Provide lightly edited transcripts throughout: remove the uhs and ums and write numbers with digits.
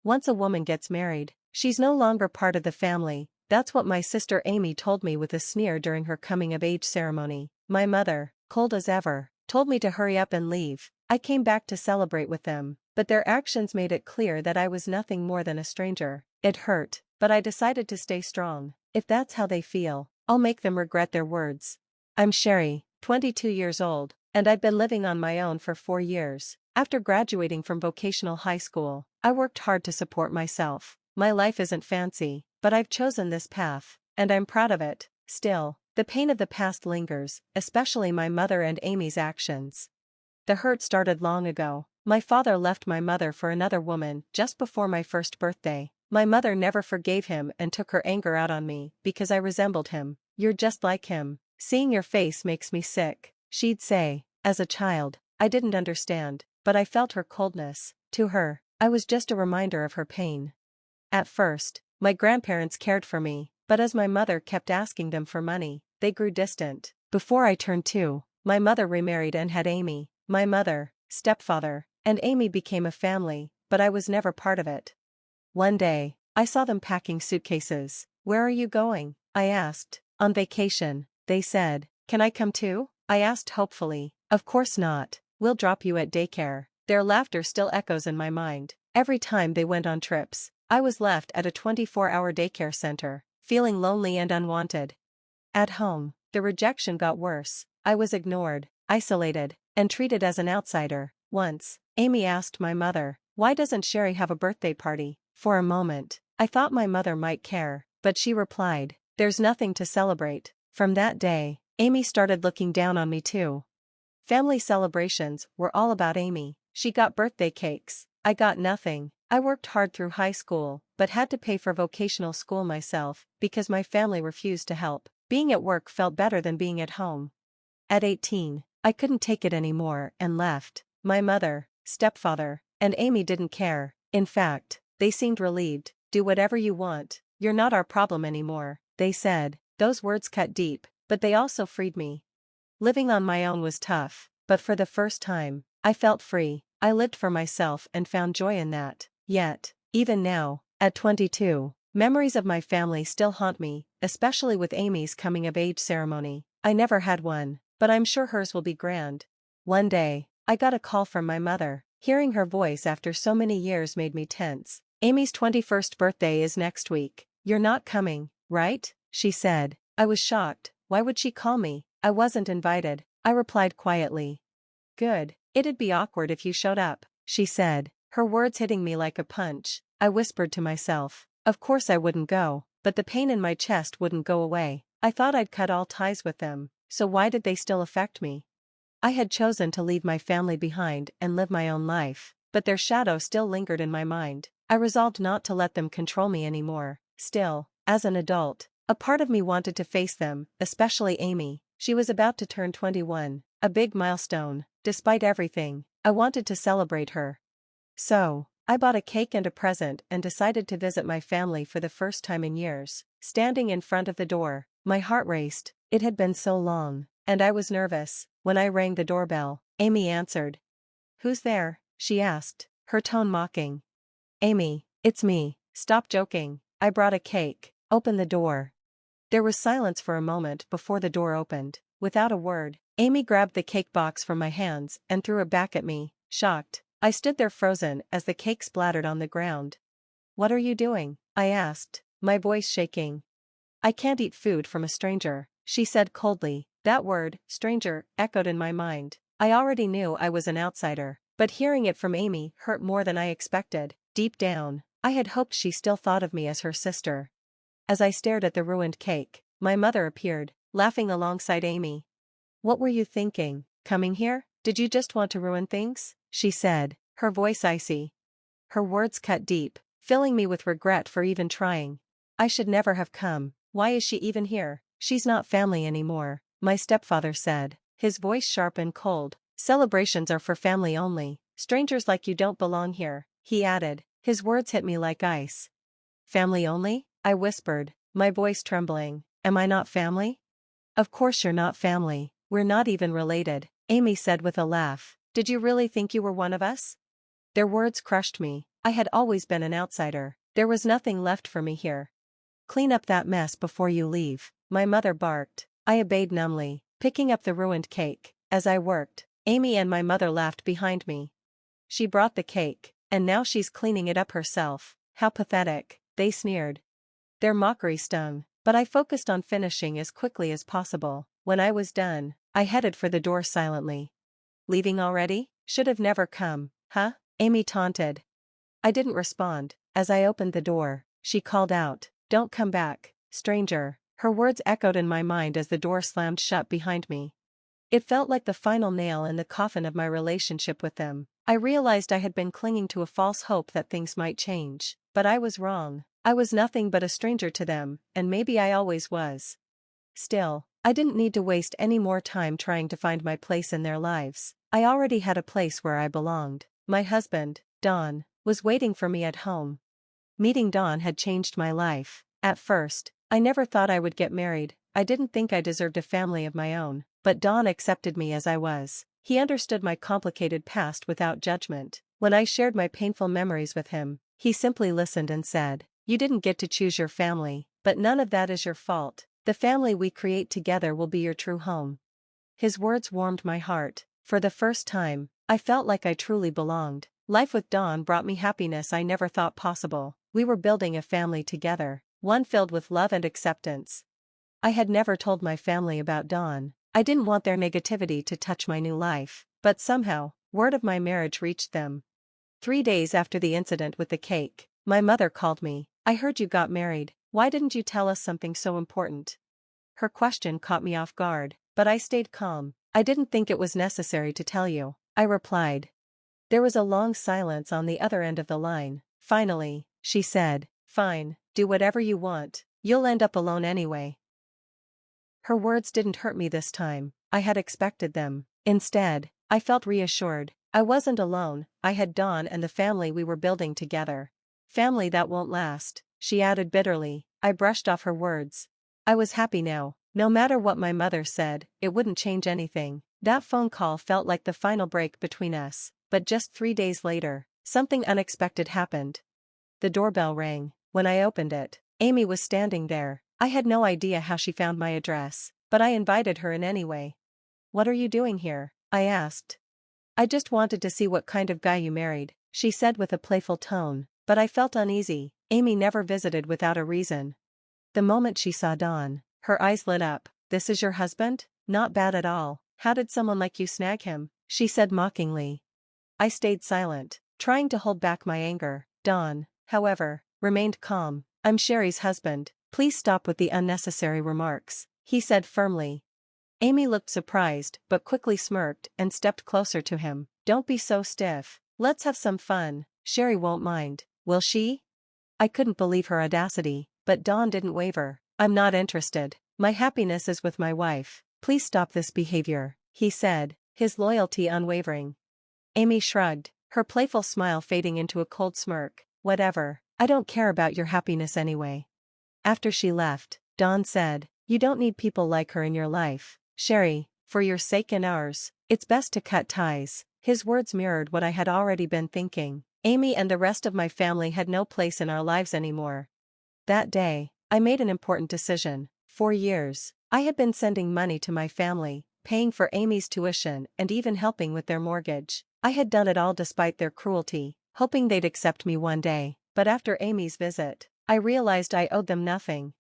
Once a woman gets married, she's no longer part of the family. That's what my sister Amy told me with a sneer during her coming-of-age ceremony. My mother, cold as ever, told me to hurry up and leave. I came back to celebrate with them, but their actions made it clear that I was nothing more than a stranger. It hurt, but I decided to stay strong. If that's how they feel, I'll make them regret their words. I'm Sherry, 22 years old, and I'd been living on my own for 4 years. After graduating from vocational high school, I worked hard to support myself. My life isn't fancy, but I've chosen this path, and I'm proud of it. Still, the pain of the past lingers, especially my mother and Amy's actions. The hurt started long ago. My father left my mother for another woman just before my first birthday. My mother never forgave him and took her anger out on me because I resembled him. "You're just like him. Seeing your face makes me sick," she'd say. As a child, I didn't understand, but I felt her coldness. To her, I was just a reminder of her pain. At first, my grandparents cared for me, but as my mother kept asking them for money, they grew distant. Before I turned 2, my mother remarried and had Amy. My mother, stepfather, and Amy became a family, but I was never part of it. One day, I saw them packing suitcases. "Where are you going?" I asked. "On vacation," they said. "Can I come too?" I asked hopefully. "Of course not. We'll drop you at daycare." Their laughter still echoes in my mind. Every time they went on trips, I was left at a 24-hour daycare center, feeling lonely and unwanted. At home, the rejection got worse. I was ignored, isolated, and treated as an outsider. Once, Amy asked my mother, "Why doesn't Sherry have a birthday party?" For a moment, I thought my mother might care, but she replied, "There's nothing to celebrate." From that day, Amy started looking down on me too. Family celebrations were all about Amy. She got birthday cakes. I got nothing. I worked hard through high school, but had to pay for vocational school myself because my family refused to help. Being at work felt better than being at home. At 18, I couldn't take it anymore and left. My mother, stepfather, and Amy didn't care. In fact, they seemed relieved. "Do whatever you want. You're not our problem anymore," they said. Those words cut deep, but they also freed me. Living on my own was tough, but for the first time, I felt free. I lived for myself and found joy in that. Yet, even now, at 22, memories of my family still haunt me, especially with Amy's coming-of-age ceremony. I never had one, but I'm sure hers will be grand. One day, I got a call from my mother. Hearing her voice after so many years made me tense. "Amy's 21st birthday is next week. You're not coming, right?" she said. I was shocked. Why would she call me? I wasn't invited. I replied quietly. "Good. It'd be awkward if you showed up," she said, her words hitting me like a punch. I whispered to myself, of course I wouldn't go, but the pain in my chest wouldn't go away. I thought I'd cut all ties with them, so why did they still affect me? I had chosen to leave my family behind and live my own life, but their shadow still lingered in my mind. I resolved not to let them control me anymore. Still, as an adult, a part of me wanted to face them, especially Amy. She was about to turn 21, a big milestone. Despite everything, I wanted to celebrate her. So, I bought a cake and a present and decided to visit my family for the first time in years. Standing in front of the door, my heart raced. It had been so long, and I was nervous. When I rang the doorbell, Amy answered. "Who's there?" she asked, her tone mocking. "Amy, it's me. Stop joking. I brought a cake. Open the door." There was silence for a moment before the door opened. Without a word, Amy grabbed the cake box from my hands and threw it back at me. Shocked, I stood there frozen as the cake splattered on the ground. "What are you doing?" I asked, my voice shaking. "I can't eat food from a stranger," she said coldly. That word, stranger, echoed in my mind. I already knew I was an outsider, but hearing it from Amy hurt more than I expected. Deep down, I had hoped she still thought of me as her sister. As I stared at the ruined cake, my mother appeared, laughing alongside Amy. "What were you thinking, coming here? Did you just want to ruin things?" she said, her voice icy. Her words cut deep, filling me with regret for even trying. I should never have come. Why is she even here? "She's not family anymore," my stepfather said, his voice sharp and cold. "Celebrations are for family only. Strangers like you don't belong here," he added. His words hit me like ice. "Family only?" I whispered, my voice trembling. "Am I not family?" "Of course you're not family. We're not even related," Amy said with a laugh. "Did you really think you were one of us?" Their words crushed me. I had always been an outsider. There was nothing left for me here. Clean up that mess before you leave, my mother barked. I obeyed numbly, picking up the ruined cake. As I worked, Amy and my mother laughed behind me. She brought the cake, and now she's cleaning it up herself. How pathetic, they sneered. Their mockery stung, but I focused on finishing as quickly as possible. When I was done, I headed for the door silently. Leaving already? Should have never come, huh? Amy taunted. I didn't respond. As I opened the door, she called out, "Don't come back, stranger." Her words echoed in my mind as the door slammed shut behind me. It felt like the final nail in the coffin of my relationship with them. I realized I had been clinging to a false hope that things might change, but I was wrong. I was nothing but a stranger to them, and maybe I always was. Still, I didn't need to waste any more time trying to find my place in their lives. I already had a place where I belonged. My husband, Don, was waiting for me at home. Meeting Don had changed my life. At first, I never thought I would get married. I didn't think I deserved a family of my own, but Don accepted me as I was. He understood my complicated past without judgment. When I shared my painful memories with him, he simply listened and said, "You didn't get to choose your family, but none of that is your fault. The family we create together will be your true home." His words warmed my heart. For the first time, I felt like I truly belonged. Life with Don brought me happiness I never thought possible. We were building a family together, one filled with love and acceptance. I had never told my family about Don. I didn't want their negativity to touch my new life, but somehow, word of my marriage reached them. 3 days after the incident with the cake, my mother called me. "I heard you got married. Why didn't you tell us something so important?" Her question caught me off guard, but I stayed calm. "I didn't think it was necessary to tell you," I replied. There was a long silence on the other end of the line. Finally, she said, "Fine, do whatever you want. You'll end up alone anyway." Her words didn't hurt me this time. I had expected them. Instead, I felt reassured. I wasn't alone. I had Don and the family we were building together. "Family that won't last," she added bitterly. I brushed off her words. I was happy now. No matter what my mother said, it wouldn't change anything. That phone call felt like the final break between us, but just 3 days later, something unexpected happened. The doorbell rang. When I opened it, Amy was standing there. I had no idea how she found my address, but I invited her in anyway. "What are you doing here?" I asked. "I just wanted to see what kind of guy you married," she said with a playful tone, but I felt uneasy. Amy never visited without a reason. The moment she saw Don, her eyes lit up. "This is your husband? Not bad at all. How did someone like you snag him?" she said mockingly. I stayed silent, trying to hold back my anger. Don, however, remained calm. "I'm Sherry's husband. Please stop with the unnecessary remarks," he said firmly. Amy looked surprised but quickly smirked and stepped closer to him. "Don't be so stiff. Let's have some fun. Sherry won't mind, will she?" I couldn't believe her audacity, but Don didn't waver. "I'm not interested. My happiness is with my wife. Please stop this behavior," he said, his loyalty unwavering. Amy shrugged, her playful smile fading into a cold smirk. "Whatever, I don't care about your happiness anyway." After she left, Don said, "You don't need people like her in your life, Sherry. For your sake and ours, it's best to cut ties." His words mirrored what I had already been thinking. Amy and the rest of my family had no place in our lives anymore. That day, I made an important decision. For years, I had been sending money to my family, paying for Amy's tuition and even helping with their mortgage. I had done it all despite their cruelty, hoping they'd accept me one day. But after Amy's visit, I realized I owed them nothing.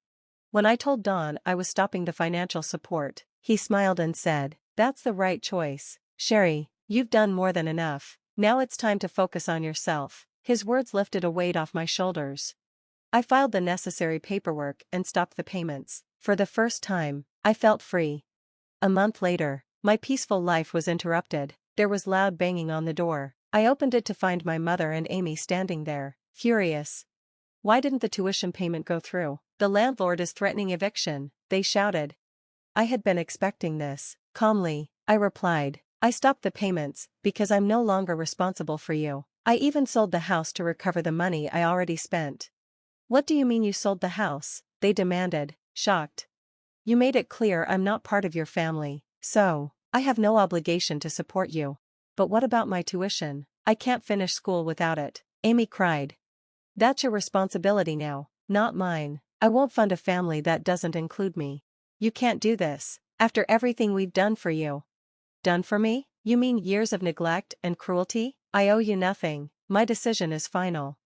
When I told Don I was stopping the financial support, he smiled and said, "That's the right choice. Sherry, you've done more than enough. Now it's time to focus on yourself." His words lifted a weight off my shoulders. I filed the necessary paperwork and stopped the payments. For the first time, I felt free. A month later, my peaceful life was interrupted. There was loud banging on the door. I opened it to find my mother and Amy standing there, furious. "Why didn't the tuition payment go through? The landlord is threatening eviction," they shouted. I had been expecting this. Calmly, I replied, "I stopped the payments because I'm no longer responsible for you. I even sold the house to recover the money I already spent." "What do you mean you sold the house?" they demanded, shocked. "You made it clear I'm not part of your family, so I have no obligation to support you." "But what about my tuition? I can't finish school without it." Amy cried. That's your responsibility now, not mine. I won't fund a family that doesn't include me. You can't do this, after everything we've done for you. Done for me? You mean years of neglect and cruelty? I owe you nothing, my decision is final.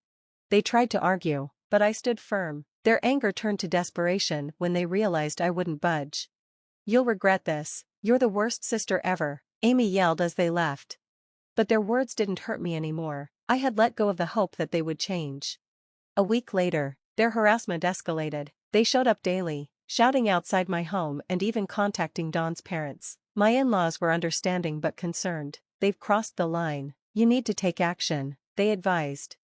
They tried to argue, but I stood firm. Their anger turned to desperation when they realized I wouldn't budge. You'll regret this, you're the worst sister ever, Amy yelled as they left. But their words didn't hurt me anymore. I had let go of the hope that they would change. A week later, their harassment escalated. They showed up daily, shouting outside my home and even contacting Dawn's parents. My in-laws were understanding but concerned. They've crossed the line. You need to take action, they advised.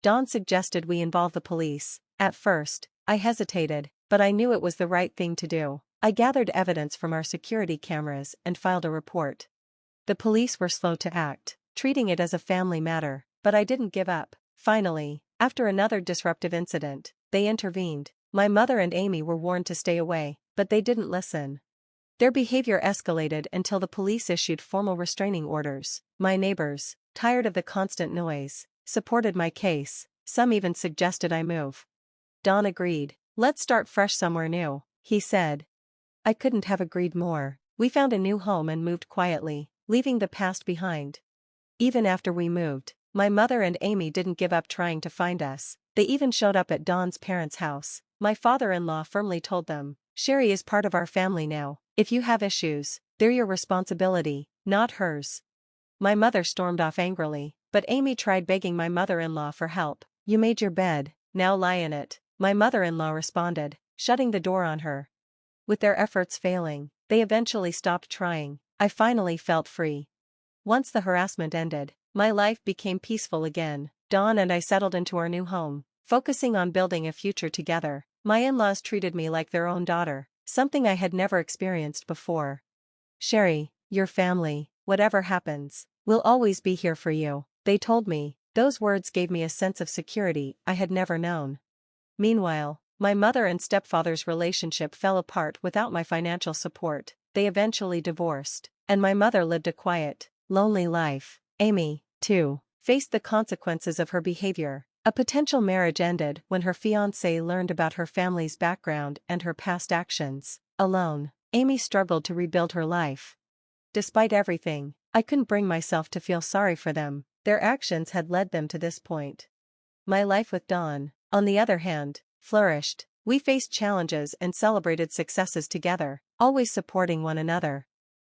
Dawn suggested we involve the police. At first, I hesitated, but I knew it was the right thing to do. I gathered evidence from our security cameras and filed a report. The police were slow to act, treating it as a family matter, but I didn't give up. Finally, after another disruptive incident, they intervened. My mother and Amy were warned to stay away, but they didn't listen. Their behavior escalated until the police issued formal restraining orders. My neighbors, tired of the constant noise, supported my case. Some even suggested I move. Don agreed. Let's start fresh somewhere new, he said. I couldn't have agreed more. We found a new home and moved quietly, leaving the past behind. Even after we moved, my mother and Amy didn't give up trying to find us. They even showed up at Dawn's parents' house. My father-in-law firmly told them, Sherry is part of our family now. If you have issues, they're your responsibility, not hers. My mother stormed off angrily, but Amy tried begging my mother-in-law for help. You made your bed, now lie in it, my mother-in-law responded, shutting the door on her. With their efforts failing, they eventually stopped trying. I finally felt free. Once the harassment ended, my life became peaceful again. Dawn and I settled into our new home, focusing on building a future together. My in-laws treated me like their own daughter, something I had never experienced before. Sherry, your family, whatever happens, will always be here for you, they told me. Those words gave me a sense of security I had never known. Meanwhile, my mother and stepfather's relationship fell apart without my financial support. They eventually divorced, and my mother lived a quiet, lonely life. Amy, too, faced the consequences of her behavior. A potential marriage ended when her fiancé learned about her family's background and her past actions. Alone, Amy struggled to rebuild her life. Despite everything, I couldn't bring myself to feel sorry for them. Their actions had led them to this point. My life with Dawn, on the other hand, flourished. We faced challenges and celebrated successes together, always supporting one another.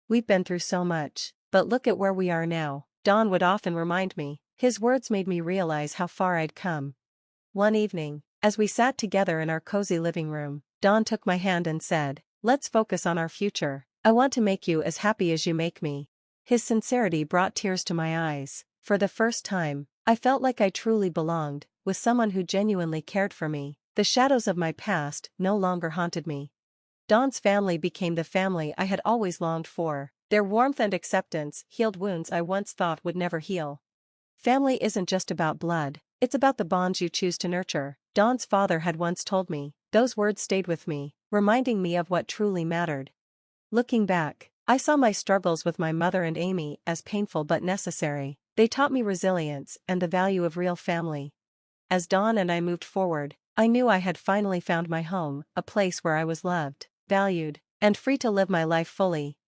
We've been through so much, but look at where we are now, Dawn would often remind me. His words made me realize how far I'd come. One evening, as we sat together in our cozy living room, Dawn took my hand and said, Let's focus on our future. I want to make you as happy as you make me. His sincerity brought tears to my eyes. For the first time, I felt like I truly belonged, with someone who genuinely cared for me. The shadows of my past no longer haunted me. Dawn's family became the family I had always longed for. Their warmth and acceptance healed wounds I once thought would never heal. Family isn't just about blood, it's about the bonds you choose to nurture, Dawn's father had once told me. Those words stayed with me, reminding me of what truly mattered. Looking back, I saw my struggles with my mother and Amy as painful but necessary. They taught me resilience and the value of real family. As Dawn and I moved forward, I knew I had finally found my home, a place where I was loved, valued, and free to live my life fully.